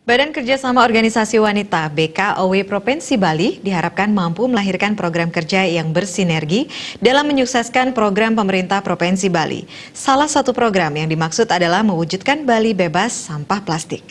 Badan Kerjasama Organisasi Wanita BKOW Provinsi Bali diharapkan mampu melahirkan program kerja yang bersinergi dalam menyukseskan program pemerintah Provinsi Bali. Salah satu program yang dimaksud adalah mewujudkan Bali bebas sampah plastik.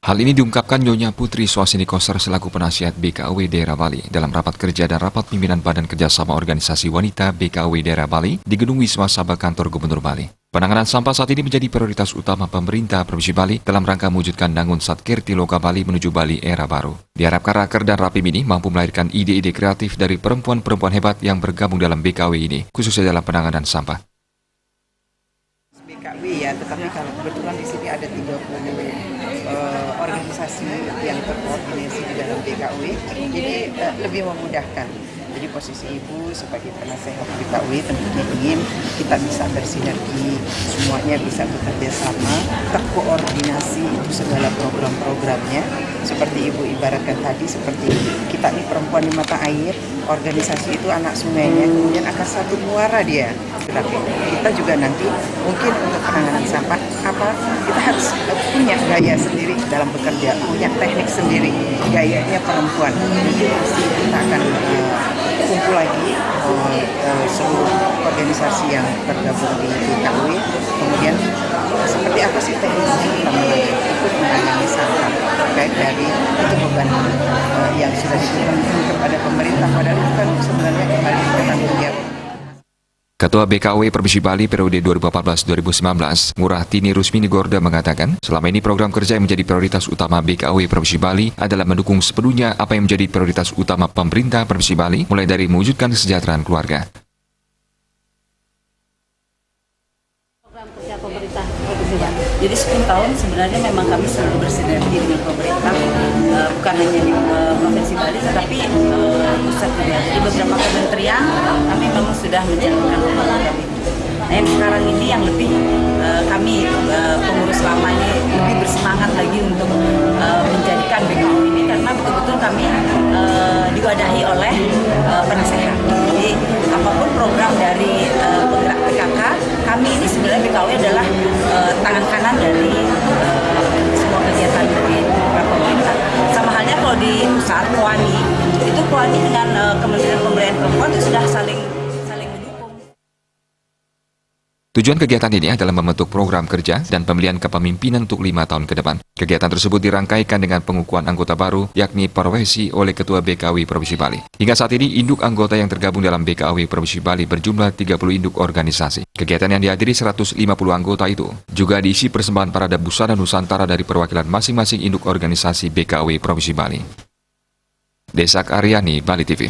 Hal ini diungkapkan Nyonya Putri Swasini Koster selaku penasihat BKOW Daerah Bali dalam rapat kerja dan rapat pimpinan Badan Kerjasama Organisasi Wanita BKOW Daerah Bali di Gedung Wisma Sabah Kantor Gubernur Bali. Penanganan sampah saat ini menjadi prioritas utama pemerintah Provinsi Bali dalam rangka mewujudkan Dangun Satkirti Loka Bali menuju Bali era baru. Diharapkan raker dan rapim ini mampu melahirkan ide-ide kreatif dari perempuan-perempuan hebat yang bergabung dalam BKOW ini, khususnya dalam penanganan sampah. BKW ya, tetapi kalau kebetulan di sini ada 30 organisasi yang terkoordinasi di dalam BKW, jadi lebih memudahkan. Jadi posisi Ibu sebagai penasehat BKW tentunya ingin kita bisa bersinergi, semuanya bisa bekerja sama, terkoordinasi itu segala program-programnya. Seperti Ibu ibaratkan tadi, seperti kita ini perempuan di mata air, organisasi itu anak sungainya, kemudian akan satu muara dia. Tetapi kita juga nanti mungkin untuk penanganan sampah kita harus punya gaya sendiri dalam bekerja, punya teknik sendiri, gayanya perempuan. Jadi pasti kita akan kumpul lagi seluruh organisasi yang tergabung di BKW, kemudian seperti apa sih teknisnya kita mulai ikut menangani sampah terkait dari itu beban yang sudah diberikan kepada pemerintah, padahal itu kan sebenarnya kembali ke tanggung jawab. Ketua BKOW Provinsi Bali periode 2014-2019, Ngurah Tini Rusmini Gorda mengatakan, selama ini program kerja yang menjadi prioritas utama BKOW Provinsi Bali adalah mendukung sepenuhnya apa yang menjadi prioritas utama pemerintah Provinsi Bali, mulai dari mewujudkan kesejahteraan keluarga. Program kerja pemerintah Provinsi Bali. Jadi 10 tahun sebenarnya memang kami selalu bersinergi dengan pemerintah, bukan hanya di Provinsi Bali, tetapi pusat juga. Di beberapa kementerian kami memang sudah menjalankan program itu. Nah, yang sekarang ini yang lebih kami pengurus lama ini lebih bersemangat lagi untuk menjadikan BKOW ini, karena betul-betul kami diwadahi oleh penasehat. Jadi apapun program dari penggerak PKK, kami ini sebenarnya BKOW adalah tangan kanan dari semua kegiatan dari program pemerintah. Sama halnya kalau di pusat Kuani, itu Kuani dengan Kementerian Pemberdayaan Perempuan itu sudah saling mendukung. Tujuan kegiatan ini adalah membentuk program kerja dan pemilihan kepemimpinan untuk 5 tahun ke depan. Kegiatan tersebut dirangkaikan dengan pengukuhan anggota baru, yakni profesi oleh Ketua BKOW Provinsi Bali. Hingga saat ini, induk anggota yang tergabung dalam BKOW Provinsi Bali berjumlah 30 induk organisasi. Kegiatan yang dihadiri 150 anggota itu juga diisi persembahan parada busana Nusantara dari perwakilan masing-masing induk organisasi BKOW Provinsi Bali. Desak Aryani, Bali TV.